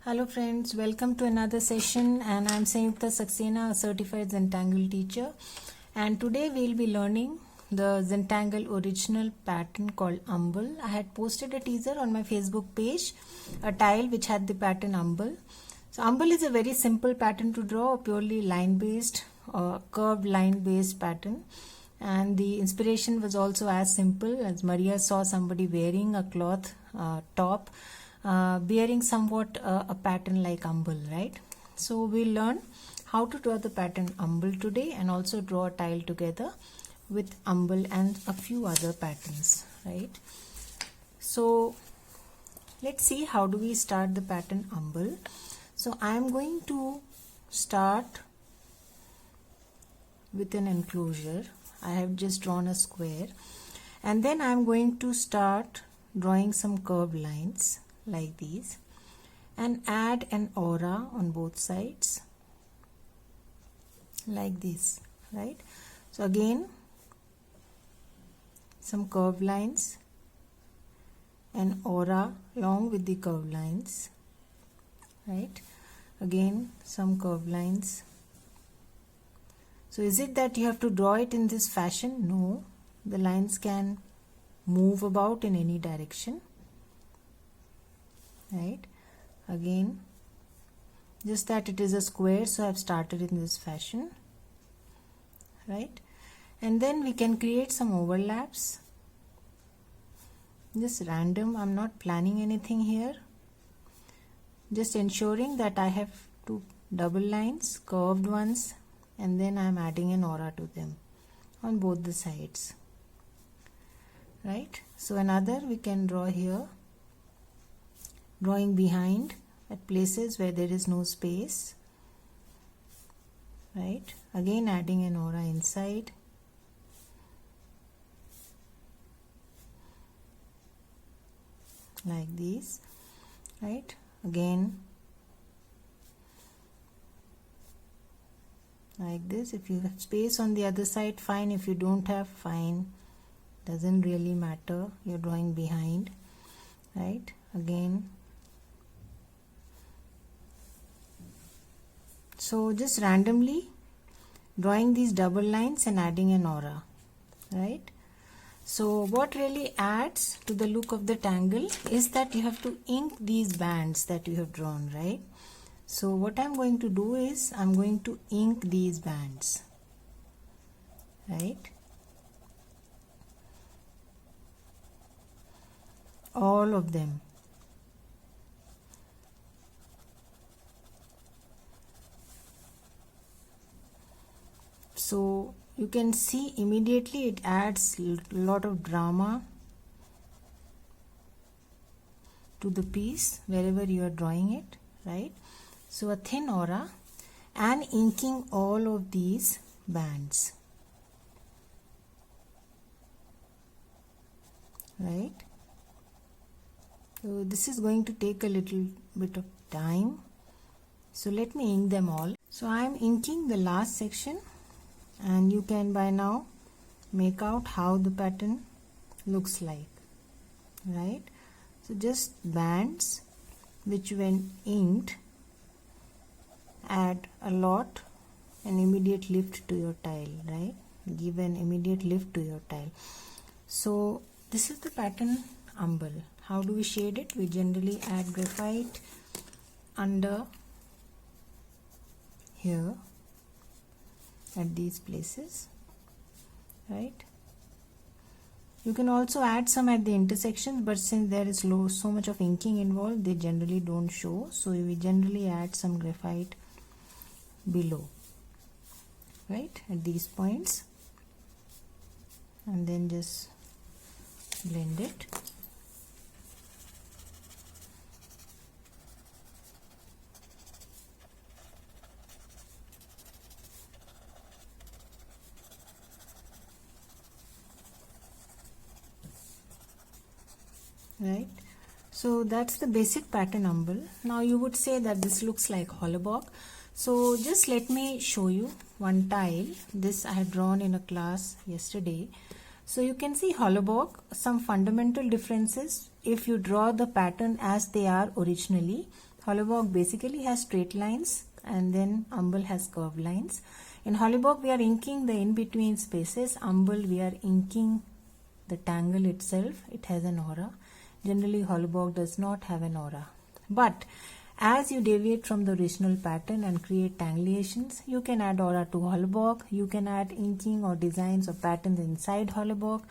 Hello friends, welcome to another session, and I'm Sanyukta Saxena, a certified Zentangle teacher, and today we'll be learning the Zentangle original pattern called Umble. I had posted a teaser on my Facebook page, a tile which had the pattern Umble. So Umble is a very simple pattern to draw, a purely line based curved line based pattern, and the inspiration was also as simple as Maria saw somebody wearing a cloth top bearing somewhat a pattern like umble, right? So we'll learn how to draw the pattern umble today, and also draw a tile together with umble and a few other patterns, right? So let's see how do we start the pattern umble. So I am going to start with an enclosure. I have just drawn a square, and then I am going to start drawing some curved lines like these and add an aura on both sides like this, right? So again some curved lines and aura along with the curved lines, right? Again some curved lines. So is it that you have to draw it in this fashion? No, the lines can move about in any direction, right? Again, just that it is a square, so I've started in this fashion, right? And then we can create some overlaps, just random. I'm not planning anything here, just ensuring that I have two double lines, curved ones, and then I'm adding an aura to them on both the sides, right? So another we can draw here, drawing behind at places where there is no space, right? Again adding an aura inside, like these, right? Again like this. If you have space on the other side, fine. If you don't have, fine, doesn't really matter, you're drawing behind, right? Again, so just randomly drawing these double lines and adding an aura, right? So what really adds to the look of the tangle is that you have to ink these bands that you have drawn, right? So what I'm going to do is I'm going to ink these bands, right? All of them. So you can see immediately it adds a lot of drama to the piece wherever you are drawing it, right? So a thin aura and inking all of these bands, right? So this is going to take a little bit of time, so let me ink them all. So I am inking the last section, and you can by now make out how the pattern looks like, right? So just bands which when inked add a lot, an immediate lift to your tile, right? Give an immediate lift to your tile. So this is the pattern umble. How do we shade it? We generally add graphite under here at these places, right? You can also add some at the intersections, but since there is so much of inking involved, they generally don't show, so we generally add some graphite below, right, at these points, and then just blend it. Right, so that's the basic pattern umble. Now you would say that this looks like hollow block, so just let me show you one tile. This I had drawn in a class yesterday. So you can see hollow block, some fundamental differences if you draw the pattern as they are originally. Hollybog basically has straight lines, and then Umble has curved lines. In Hollybog we are inking the in-between spaces. Umble we are inking the tangle itself. It has an aura. Generally Hollybog does not have an aura. But as you deviate from the original pattern and create tangulations, you can add aura to Hollybog. You can add inking or designs or patterns inside Hollybog.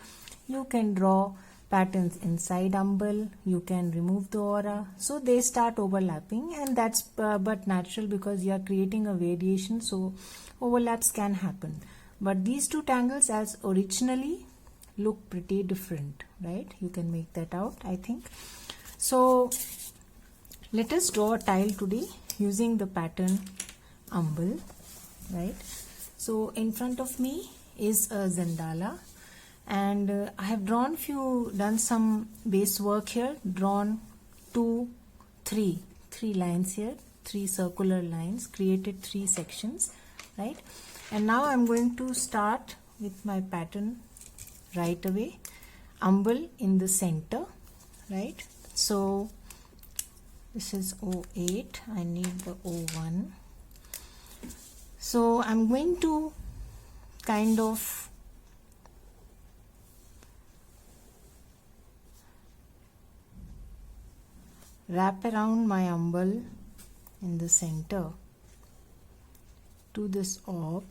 You can draw patterns inside Umble. You can remove the aura. So they start overlapping, and that's but natural because you are creating a variation, so overlaps can happen. But these two tangles as originally look pretty different, right? You can make that out, I think. So let us draw a tile today using the pattern Umble, right? So in front of me is a Zendala, and I have done some base work here, drawn three lines here, 3 circular lines, created 3 sections, right? And now I'm going to start with my pattern right away. Umble in the center, right? So this is O8, I need the O1. So I'm going to kind of wrap around my Umble in the center to this orb,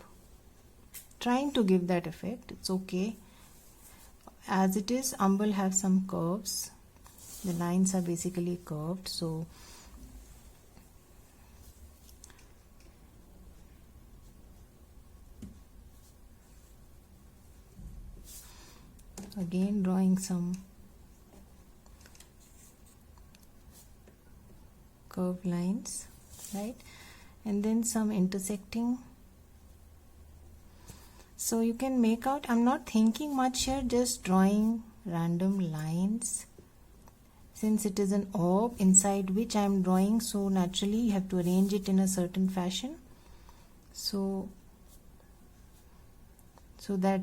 trying to give that effect. It's okay. As it is, Umble have some curves. The lines are basically curved, so again drawing some curved lines, right? And then some intersecting. So you can make out, I'm not thinking much here, just drawing random lines. Since it is an orb inside which I am drawing, so naturally you have to arrange it in a certain fashion, so that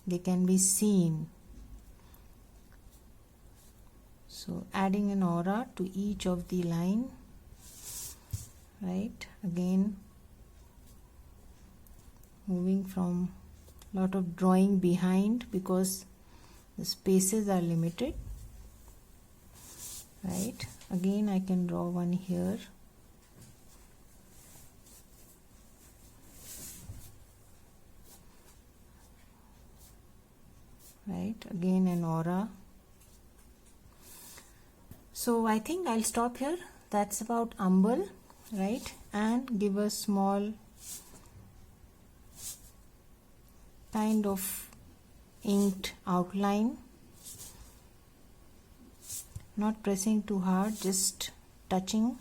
they can be seen. So adding an aura to each of the line, right? Again moving from lot of drawing behind because the spaces are limited, right? Again I can draw one here, right? Again an aura. So I think I'll stop here. That's about Umble, right? And give a small kind of inked outline, not pressing too hard, just touching,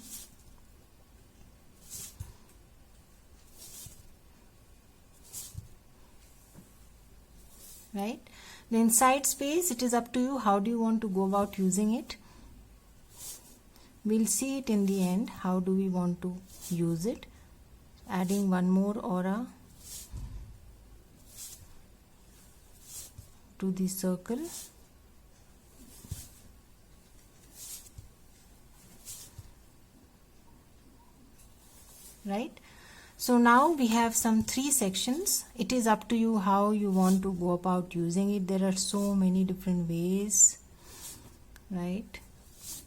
right? The inside space, it is up to you. How do you want to go about using it? We'll see it in the end. How do we want to use it? Adding one more aura to the circle, right? So now we have some 3 sections. It is up to you how you want to go about using it. There are so many different ways, right?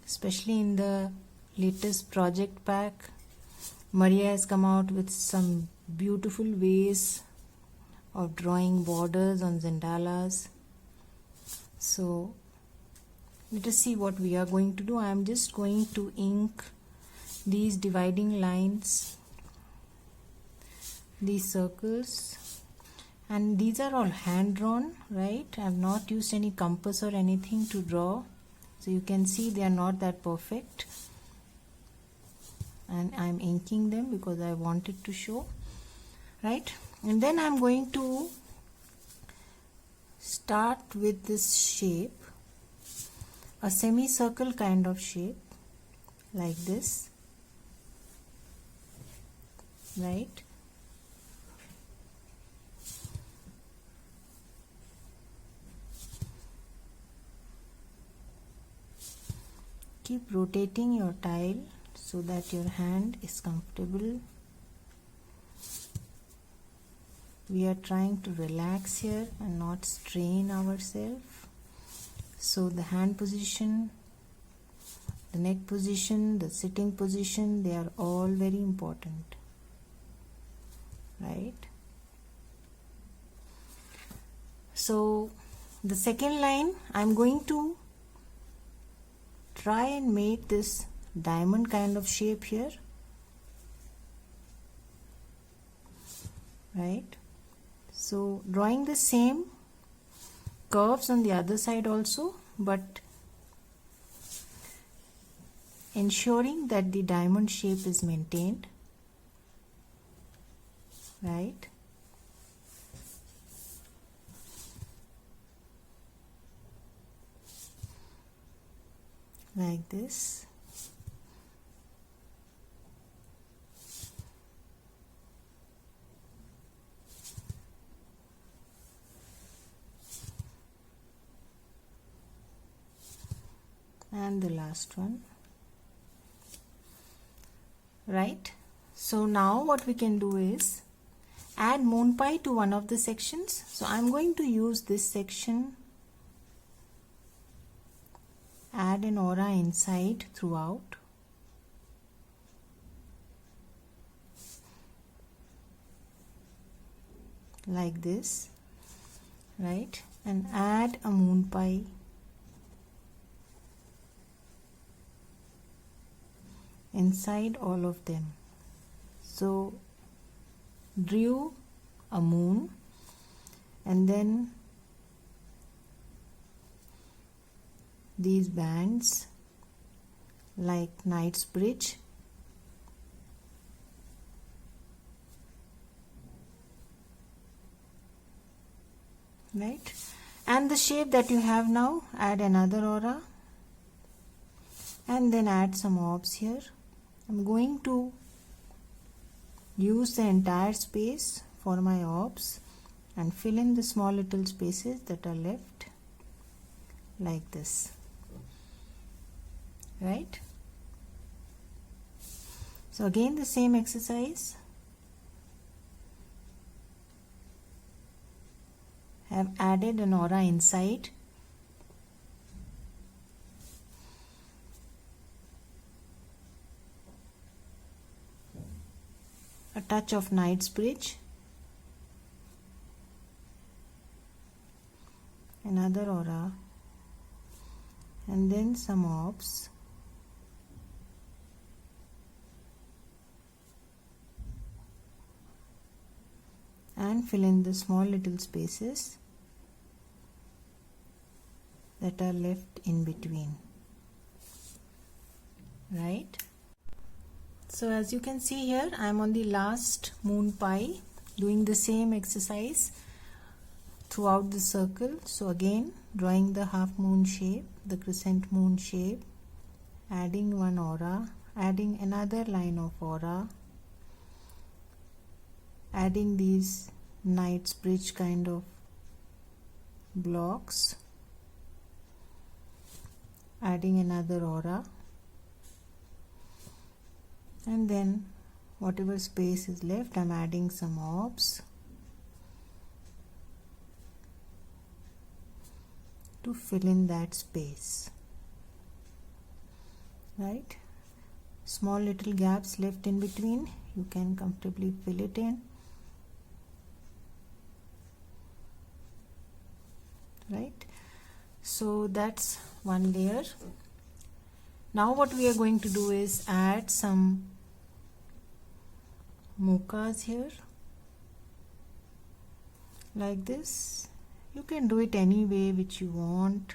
Especially in the latest project pack, Maria has come out with some beautiful ways of drawing borders on Zendalas. So let us see what we are going to do. I am just going to ink these dividing lines, these circles, and these are all hand drawn, right? I have not used any compass or anything to draw, so you can see they are not that perfect, and I am inking them because I wanted to show, right? And then I am going to start with this shape, a semicircle kind of shape like this, right? Keep rotating your tile so so that your hand is comfortable. We are trying to relax here and not strain ourselves. So the hand position, the neck position, the sitting position, they are all very important, right? So the second line, I'm going to try and make this diamond kind of shape here, right? So drawing the same curves on the other side also, but ensuring that the diamond shape is maintained, right? Like this. And the last one, right? So now what we can do is add moon pie to one of the sections. So I'm going to use this section, add an aura inside throughout, like this, right? And add a moon pie inside all of them. So drew a moon and then these bands like knight's bridge, right? And the shape that you have now, add another aura and then add some orbs here. I'm going to use the entire space for my orbs and fill in the small little spaces that are left, like this, right? So again the same exercise. Have added an aura inside, a touch of knight's bridge, another aura, and then some orbs, and fill in the small little spaces that are left in between, right? So as you can see here, I am on the last moon pie doing the same exercise throughout the circle. So again drawing the half moon shape, the crescent moon shape, adding one aura, adding another line of aura, adding these knight's bridge kind of blocks, adding another aura, and then whatever space is left, I'm adding some orbs to fill in that space, right? Small little gaps left in between, you can comfortably fill it in, right? So that's one layer. Now what we are going to do is add some mochas here, like this. You can do it any way which you want.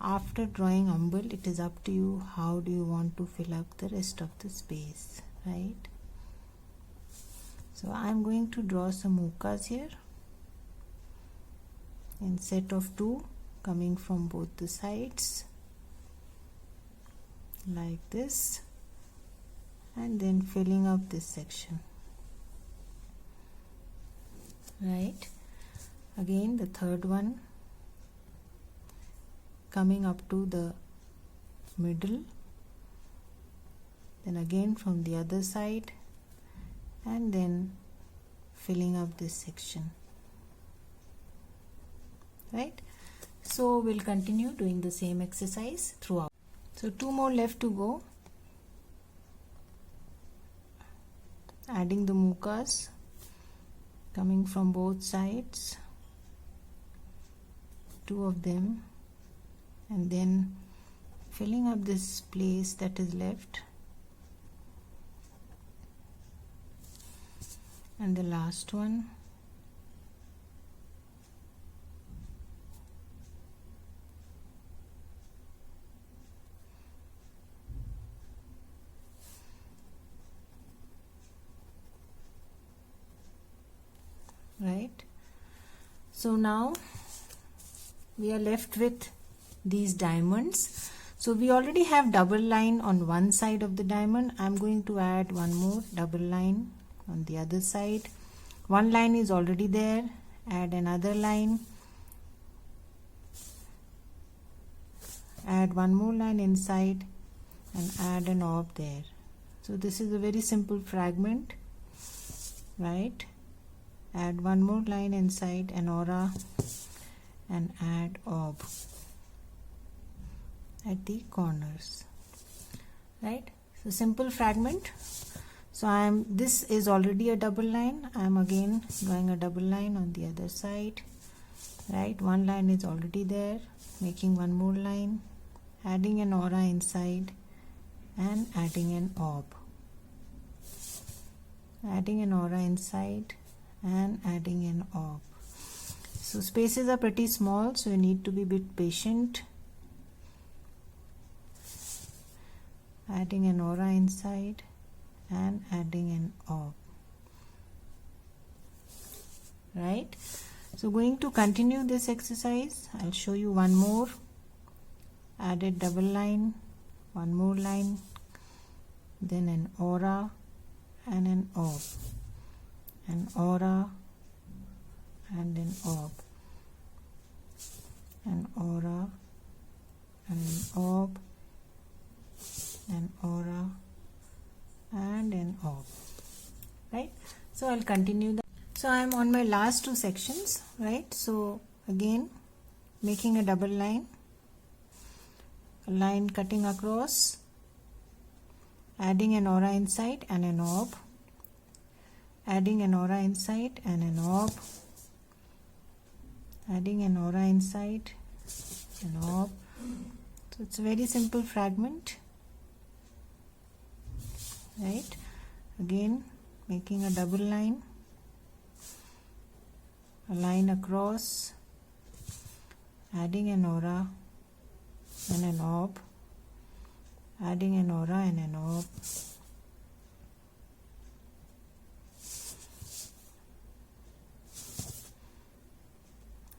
After drawing umble, it is up to you how do you want to fill up the rest of the space, right? So I'm going to draw some mochas here in set of 2 coming from both the sides, like this, and then filling up this section, right? Again the third one coming up to the middle, then again from the other side, and then filling up this section, right? So we'll continue doing the same exercise throughout. So 2 more left to go. Adding the mukas coming from both sides, 2 of them, and then filling up this place that is left, and the last one. Right, so now we are left with these diamonds. So we already have double line on one side of the diamond. I'm going to add one more double line on the other side. One line is already there, add another line, add one more line inside, and add an orb there. So this is a very simple fragment, right? Add one more line inside, an aura, and add orb at the corners, right? So simple fragment. So this is already a double line. I'm again drawing a double line on the other side, right? One line is already there, making one more line, adding an aura inside, and adding an orb, adding an aura inside, and adding an orb. So spaces are pretty small, so you need to be a bit patient. Adding an aura inside and adding an orb, right? So going to continue this exercise. I'll show you one more. Added double line, one more line, then an aura and an orb, an aura and an orb, an aura and an orb, an aura and an orb, right? So I'll continue that. So I'm on my last 2 sections, right? So again making a double line, a line cutting across, adding an aura inside and an orb, adding an aura inside and an orb, adding an aura inside, an orb. So it's a very simple fragment, right? Again making a double line, a line across, adding an aura and an orb, adding an aura and an orb,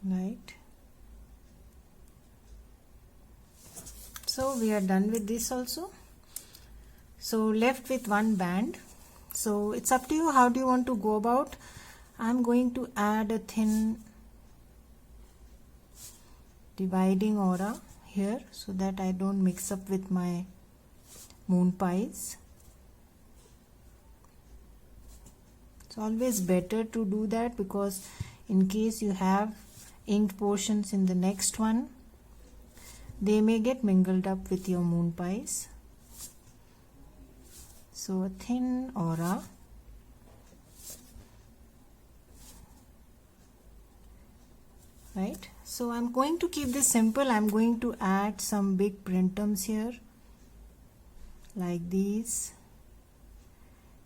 right? So we are done with this also. So left with one band. So it's up to you, how do you want to go about. I'm going to add a thin dividing aura here so that I don't mix up with my moon pies. It's always better to do that, because in case you have inked portions in the next one, they may get mingled up with your moon pies. So a thin aura, right? So I'm going to keep this simple. I'm going to add some big printums here like these.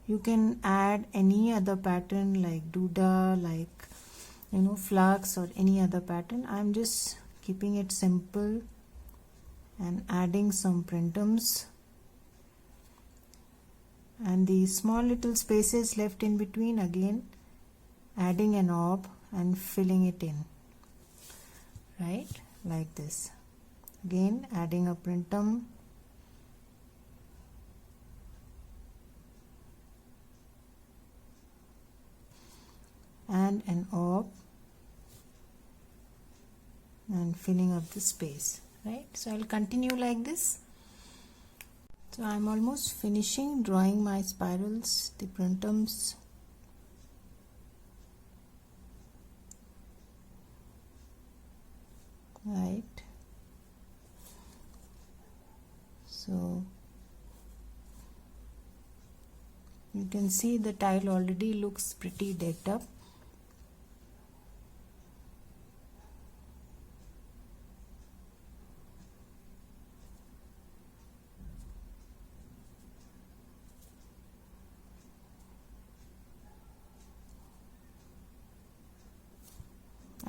You can add any other pattern like Duda, like flux, or any other pattern. I'm just keeping it simple and adding some printums, and the small little spaces left in between, again adding an orb and filling it in, right, like this. Again adding a printum, and an orb, and filling up the space, right? So I'll continue like this. So I'm almost finishing drawing my spirals, the printums. Right. So you can see the tile already looks pretty decked up.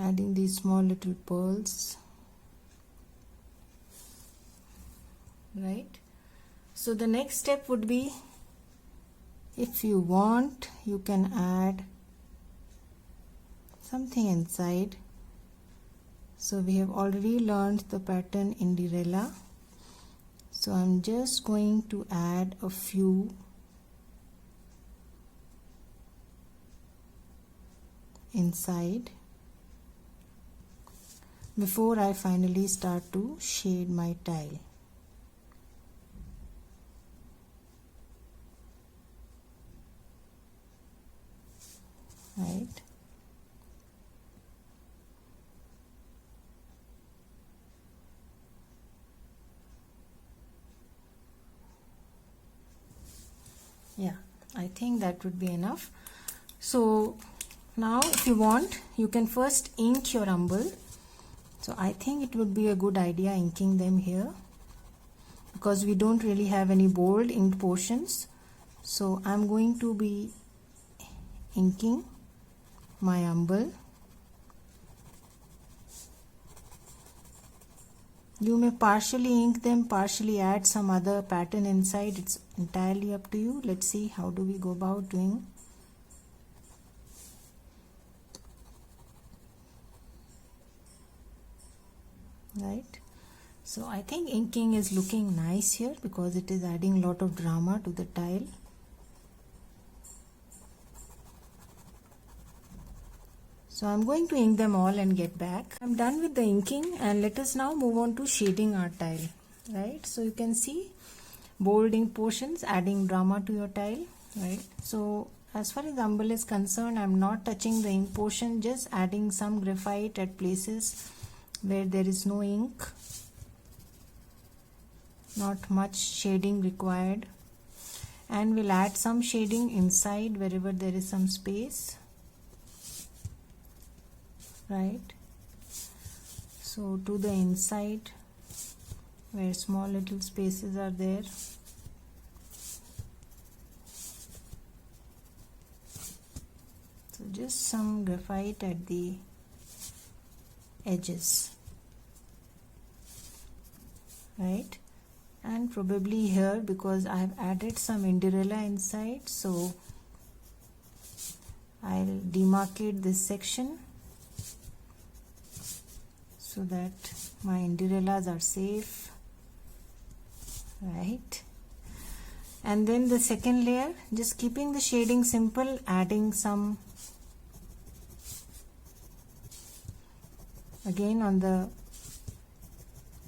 Adding these small little pearls. Right. So the next step would be, if you want, you can add something inside. So we have already learned the pattern Cinderella. So I'm just going to add a few inside before I finally start to shade my tile. Right. Yeah, I think that would be enough. So now if you want, you can first ink your umble. So I think it would be a good idea inking them here, because we don't really have any bold inked portions. So I'm going to be inking my umble. You may partially ink them, partially add some other pattern inside. It's entirely up to you. Let's see how do we go about doing. Right. So I think inking is looking nice here because it is adding a lot of drama to the tile. So I'm going to ink them all and get back. I'm done with the inking, and let us now move on to shading our tile. Right. So you can see bold ink portions adding drama to your tile. Right. So as far as umble is concerned, I'm not touching the ink portion, just adding some graphite at places where there is no ink. Not much shading required, and we'll add some shading inside wherever there is some space. Right. So to the inside where small little spaces are there. So just some graphite at the edges. Right. And probably here, because I have added some Cinderella inside, so I'll demarcate this section so that my Cinderellas are safe. Right. And then the second layer, just keeping the shading simple, adding some again on the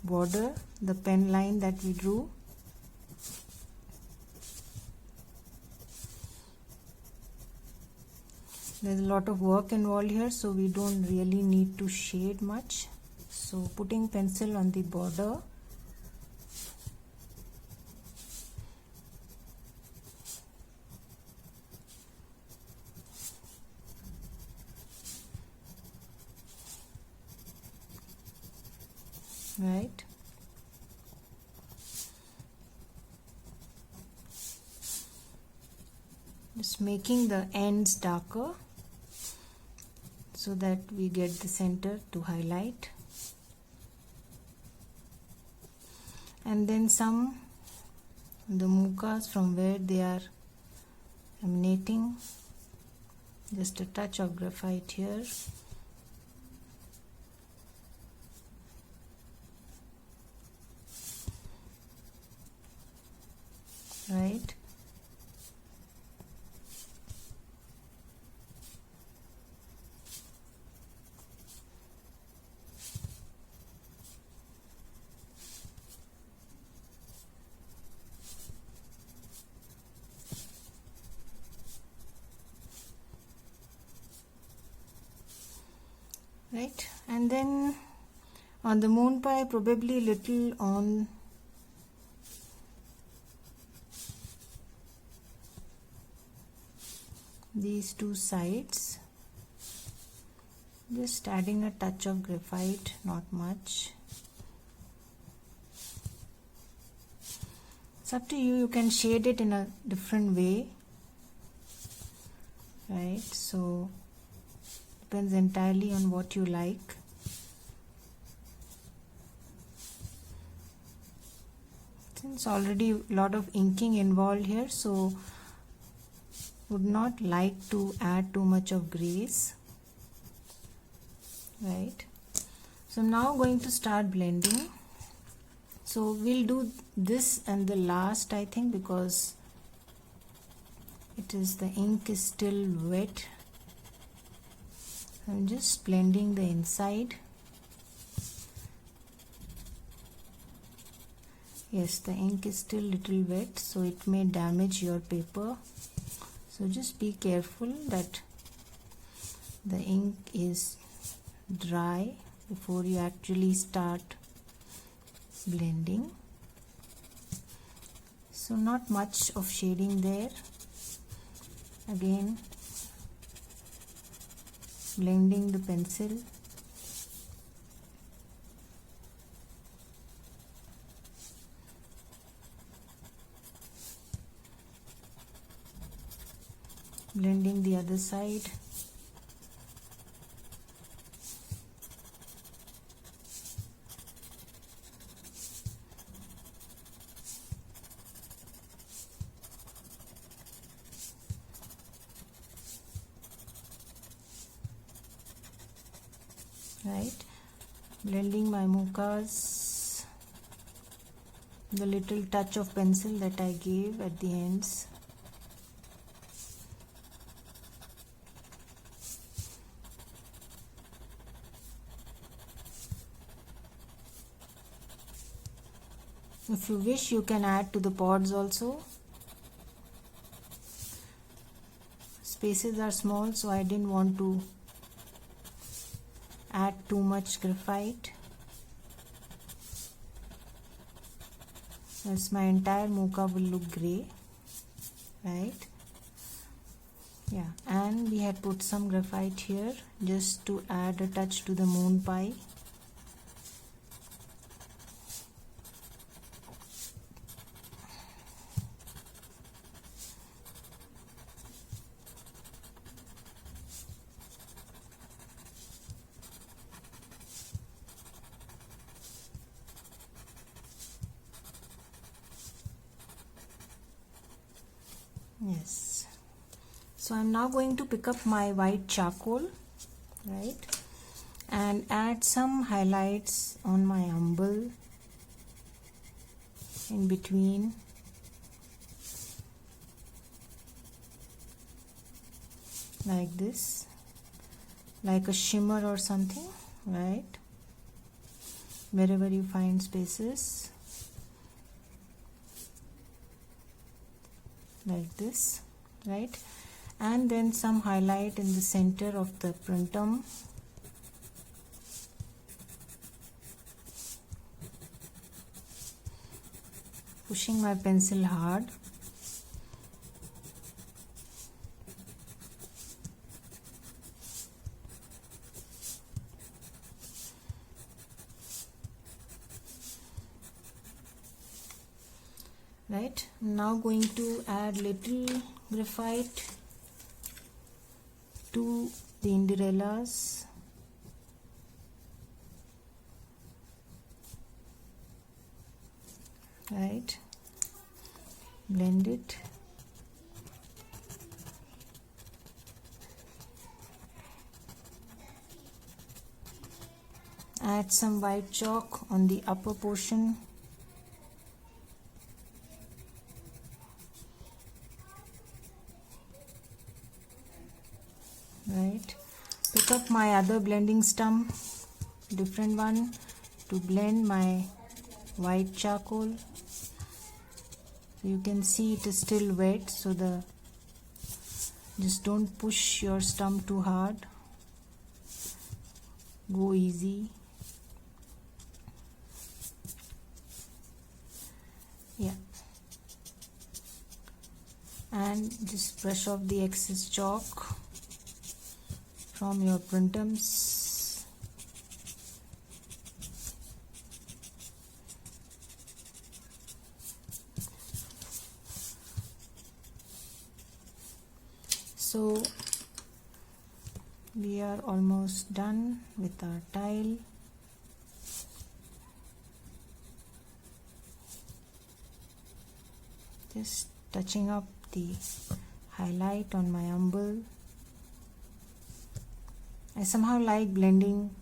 border, the pen line that we drew. There's a lot of work involved here, so we don't really need to shade much. So putting pencil on the border. Right. Just making the ends darker so that we get the center to highlight. And then some the mukas from where they are emanating, just a touch of graphite here. Right. right? And then on the moon pie, probably little on these two sides, just adding a touch of graphite, not much. It's up to you, you can shade it in a different way, right? So depends entirely on what you like. Since already a lot of inking involved here, so would not like to add too much of grays, right? So I'm now going to start blending. So we'll do this and the last, I think, because the ink is still wet. I'm just blending the inside. Yes, the ink is still little wet, so it may damage your paper. So just be careful that the ink is dry before you actually start blending. So not much of shading there. Again, blending the pencil. Blending the other side. Right, blending my mukas, the little touch of pencil that I gave at the ends. If you wish, you can add to the pods also. Spaces are small, so I didn't want to add too much graphite, as my entire muka will look grey, right? Yeah, and we had put some graphite here just to add a touch to the moon pie. Yes, so I'm now going to pick up my white charcoal, right, and add some highlights on my umble in between. Like this, like a shimmer or something, right, wherever you find spaces. Like this, right, and then some highlight in the center of the printum. Pushing my pencil hard. Right, now going to add little graphite to the indirellas. Right, blend it. Add some white chalk on the upper portion. Right, pick up my other blending stump, different one, to blend my white charcoal. You can see it is still wet, so just don't push your stump too hard. go easy. Yeah, and just brush off the excess chalk from your printums. So we are almost done with our tile. Just touching up the highlight on my umble. I somehow like blending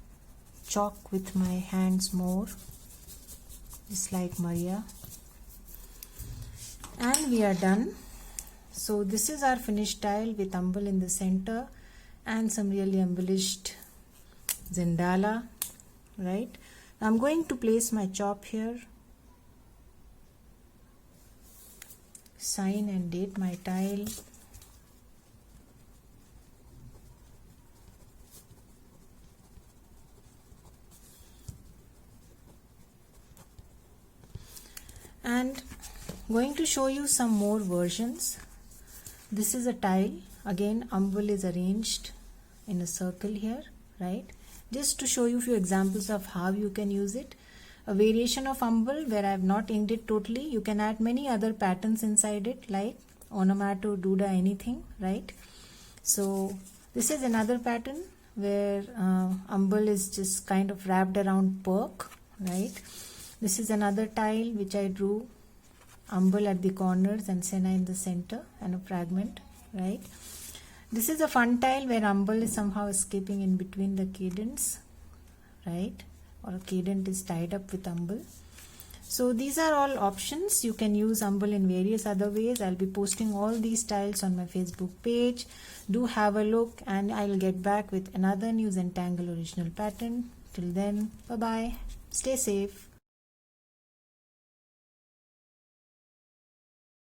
chalk with my hands more, just like Maria. And we are done. So this is our finished tile with umble in the center and some really embellished Zentangle, right? I'm going to place my chop here, sign and date my tile. And going to show you some more versions. This is a tile. Again, umble is arranged in a circle here, right? Just to show you a few examples of how you can use it. A variation of umble where I have not inked it totally. You can add many other patterns inside it, like onomato, duda, anything, right? So this is another pattern where umble is just kind of wrapped around perk, right? This is another tile which I drew umble at the corners and senna in the center and a fragment, right? This is a fun tile where umble is somehow escaping in between the cadents, right? Or a cadent is tied up with umble. So these are all options. You can use umble in various other ways. I'll be posting all these tiles on my Facebook page. Do have a look, and I'll get back with another new Zentangle original pattern. Till then, bye bye. Stay safe.